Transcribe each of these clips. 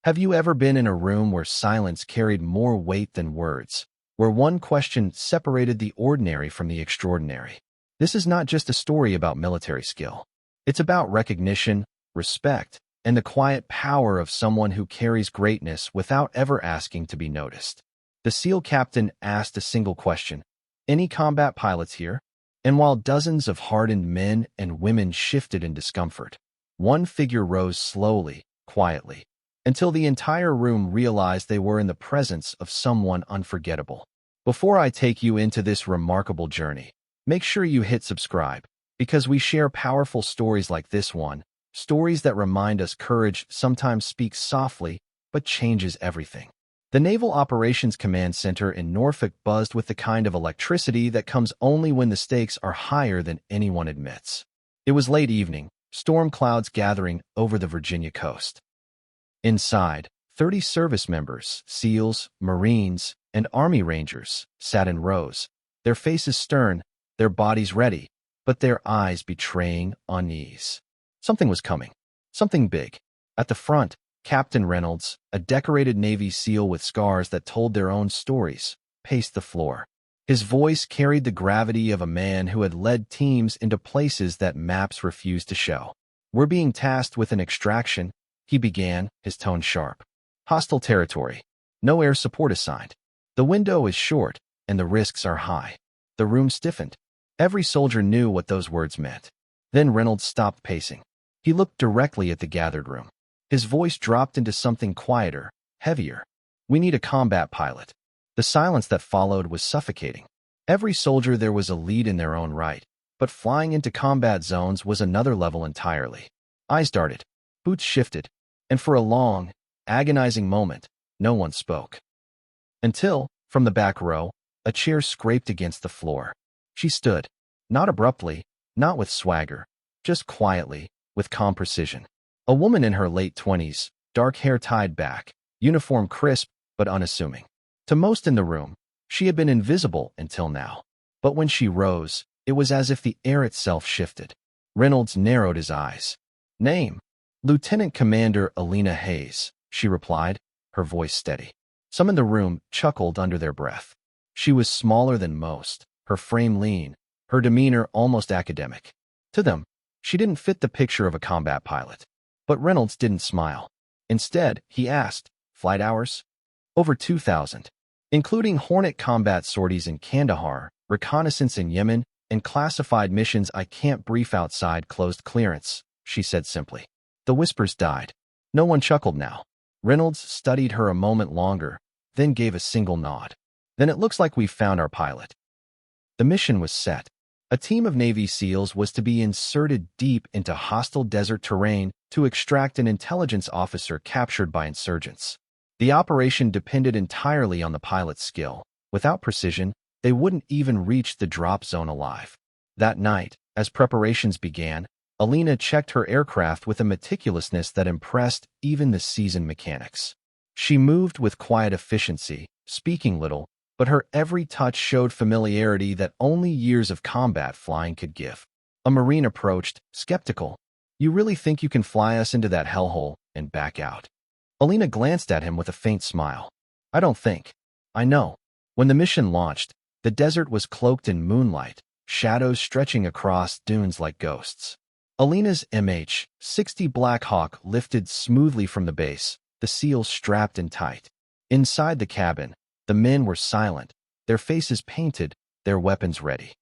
Have you ever been in a room where silence carried more weight than words, where one question separated the ordinary from the extraordinary? This is not just a story about military skill. It's about recognition, respect, and the quiet power of someone who carries greatness without ever asking to be noticed. The SEAL captain asked a single question: "Any combat pilots here?" And while dozens of hardened men and women shifted in discomfort, one figure rose slowly, quietly, until the entire room realized they were in the presence of someone unforgettable. Before I take you into this remarkable journey, make sure you hit subscribe, because we share powerful stories like this one, stories that remind us courage sometimes speaks softly but changes everything. The Naval Operations Command Center in Norfolk buzzed with the kind of electricity that comes only when the stakes are higher than anyone admits. It was late evening, storm clouds gathering over the Virginia coast. Inside, 30 service members, SEALs, Marines, and Army Rangers, sat in rows, their faces stern, their bodies ready, but their eyes betraying unease. Something was coming. Something big. At the front, Captain Reynolds, a decorated Navy SEAL with scars that told their own stories, paced the floor. His voice carried the gravity of a man who had led teams into places that maps refused to show. "We're being tasked with an extraction," he began, his tone sharp. "Hostile territory. No air support assigned. The window is short, and the risks are high." The room stiffened. Every soldier knew what those words meant. Then Reynolds stopped pacing. He looked directly at the gathered room. His voice dropped into something quieter, heavier. "We need a combat pilot." The silence that followed was suffocating. Every soldier there was a lead in their own right, but flying into combat zones was another level entirely. Eyes darted, boots shifted, and for a long, agonizing moment, no one spoke. Until, from the back row, a chair scraped against the floor. She stood, not abruptly, not with swagger, just quietly, with calm precision. A woman in her late 20s, dark hair tied back, uniform crisp but unassuming. To most in the room, she had been invisible until now. But when she rose, it was as if the air itself shifted. Reynolds narrowed his eyes. "Name?" "Lieutenant Commander Alina Hayes," she replied, her voice steady. Some in the room chuckled under their breath. She was smaller than most, her frame lean, her demeanor almost academic. To them, she didn't fit the picture of a combat pilot. But Reynolds didn't smile. Instead, he asked, "Flight hours?" "Over 2,000. Including Hornet combat sorties in Kandahar, reconnaissance in Yemen, and classified missions I can't brief outside closed clearance," she said simply. The whispers died. No one chuckled now. Reynolds studied her a moment longer, then gave a single nod. "Then it looks like we've found our pilot." The mission was set. A team of Navy SEALs was to be inserted deep into hostile desert terrain to extract an intelligence officer captured by insurgents. The operation depended entirely on the pilot's skill. Without precision, they wouldn't even reach the drop zone alive. That night, as preparations began, Alina checked her aircraft with a meticulousness that impressed even the seasoned mechanics. She moved with quiet efficiency, speaking little, but her every touch showed familiarity that only years of combat flying could give. A Marine approached, skeptical. "You really think you can fly us into that hellhole and back out?" Alina glanced at him with a faint smile. "I don't think. I know." When the mission launched, the desert was cloaked in moonlight, shadows stretching across dunes like ghosts. Alina's MH-60 Black Hawk lifted smoothly from the base, the SEALs strapped in tight. Inside the cabin, the men were silent, their faces painted, their weapons ready.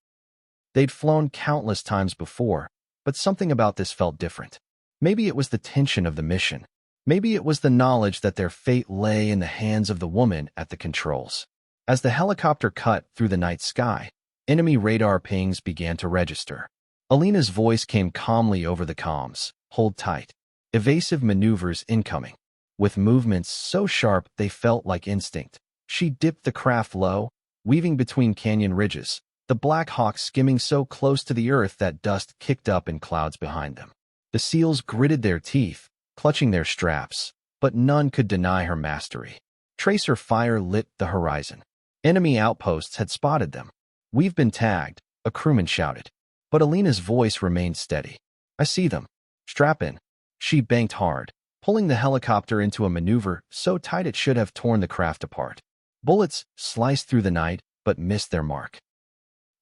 They'd flown countless times before, but something about this felt different. Maybe it was the tension of the mission. Maybe it was the knowledge that their fate lay in the hands of the woman at the controls. As the helicopter cut through the night sky, enemy radar pings began to register. Alina's voice came calmly over the comms. "Hold tight. Evasive maneuvers incoming." With movements so sharp they felt like instinct, she dipped the craft low, weaving between canyon ridges, the Black Hawk skimming so close to the earth that dust kicked up in clouds behind them. The SEALs gritted their teeth, clutching their straps, but none could deny her mastery. Tracer fire lit the horizon. Enemy outposts had spotted them. "We've been tagged," a crewman shouted. But Alina's voice remained steady. "I see them. Strap in." She banked hard. pulling the helicopter into a maneuver so tight it should have torn the craft apart. Bullets sliced through the night, but missed their mark.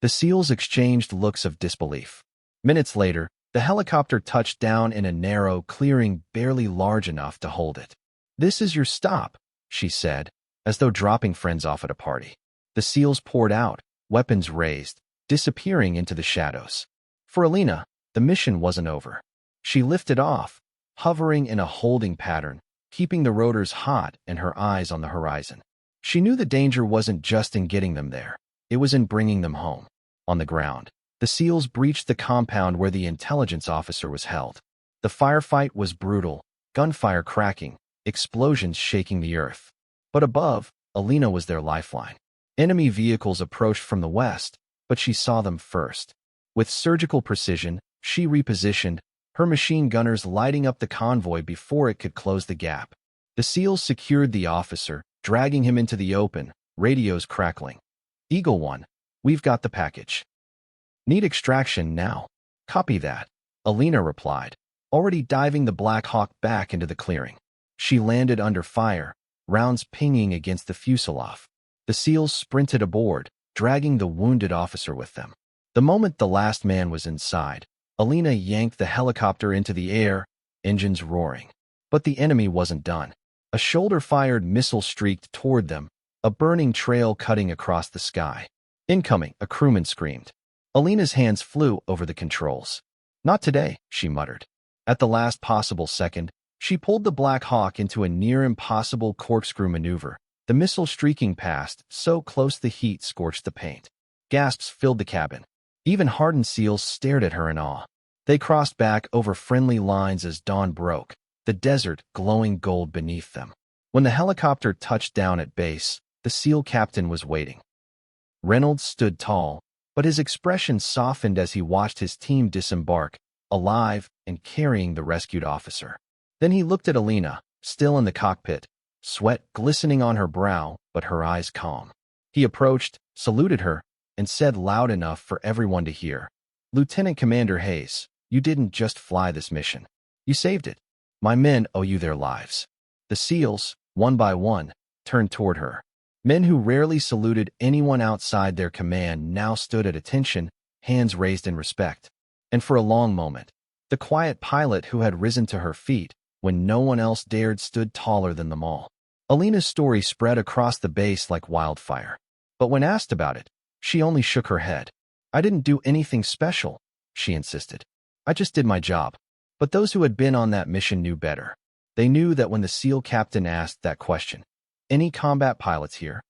The SEALs exchanged looks of disbelief. Minutes later, the helicopter touched down in a narrow clearing barely large enough to hold it. "This is your stop," she said, as though dropping friends off at a party. The SEALs poured out, weapons raised, disappearing into the shadows. For Alina, the mission wasn't over. She lifted off, hovering in a holding pattern, keeping the rotors hot and her eyes on the horizon. She knew the danger wasn't just in getting them there. It was in bringing them home. On the ground, the SEALs breached the compound where the intelligence officer was held. The firefight was brutal, gunfire cracking, explosions shaking the earth. But above, Alina was their lifeline. Enemy vehicles approached from the west, but she saw them first. With surgical precision, she repositioned, her machine gunners lighting up the convoy before it could close the gap. The SEALs secured the officer, dragging him into the open, radios crackling. "Eagle 1, we've got the package. Need extraction now." "Copy that," Alina replied, already diving the Black Hawk back into the clearing. She landed under fire, rounds pinging against the fuselage. The SEALs sprinted aboard, dragging the wounded officer with them. The moment the last man was inside, Alina yanked the helicopter into the air, engines roaring. But the enemy wasn't done. A shoulder-fired missile streaked toward them, a burning trail cutting across the sky. "Incoming," a crewman screamed. Alina's hands flew over the controls. "Not today," she muttered. At the last possible second, she pulled the Black Hawk into a near-impossible corkscrew maneuver, the missile streaking past so close the heat scorched the paint. Gasps filled the cabin. Even hardened SEALs stared at her in awe. They crossed back over friendly lines as dawn broke, the desert glowing gold beneath them. When the helicopter touched down at base, the SEAL captain was waiting. Reynolds stood tall, but his expression softened as he watched his team disembark, alive and carrying the rescued officer. Then he looked at Alina, still in the cockpit, sweat glistening on her brow, but her eyes calm. He approached, saluted her, and said loud enough for everyone to hear, "Lieutenant Commander Hayes, you didn't just fly this mission. You saved it. My men owe you their lives." The SEALs, one by one, turned toward her. Men who rarely saluted anyone outside their command now stood at attention, hands raised in respect. And for a long moment, the quiet pilot who had risen to her feet, when no one else dared, stood taller than them all. Alina's story spread across the base like wildfire. But when asked about it, she only shook her head. "I didn't do anything special," she insisted. "I just did my job." But those who had been on that mission knew better. They knew that when the SEAL captain asked that question, "Any combat pilots here?"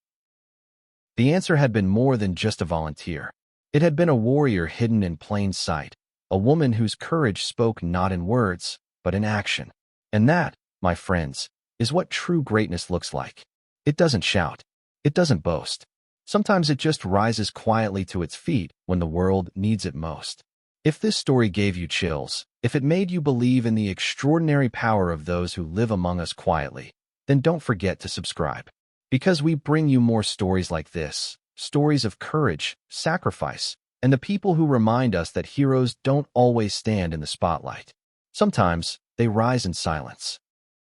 the answer had been more than just a volunteer. It had been a warrior hidden in plain sight, a woman whose courage spoke not in words, but in action. And that, my friends, is what true greatness looks like. It doesn't shout. It doesn't boast. Sometimes it just rises quietly to its feet when the world needs it most. If this story gave you chills, if it made you believe in the extraordinary power of those who live among us quietly, then don't forget to subscribe. Because we bring you more stories like this, stories of courage, sacrifice, and the people who remind us that heroes don't always stand in the spotlight. Sometimes they rise in silence.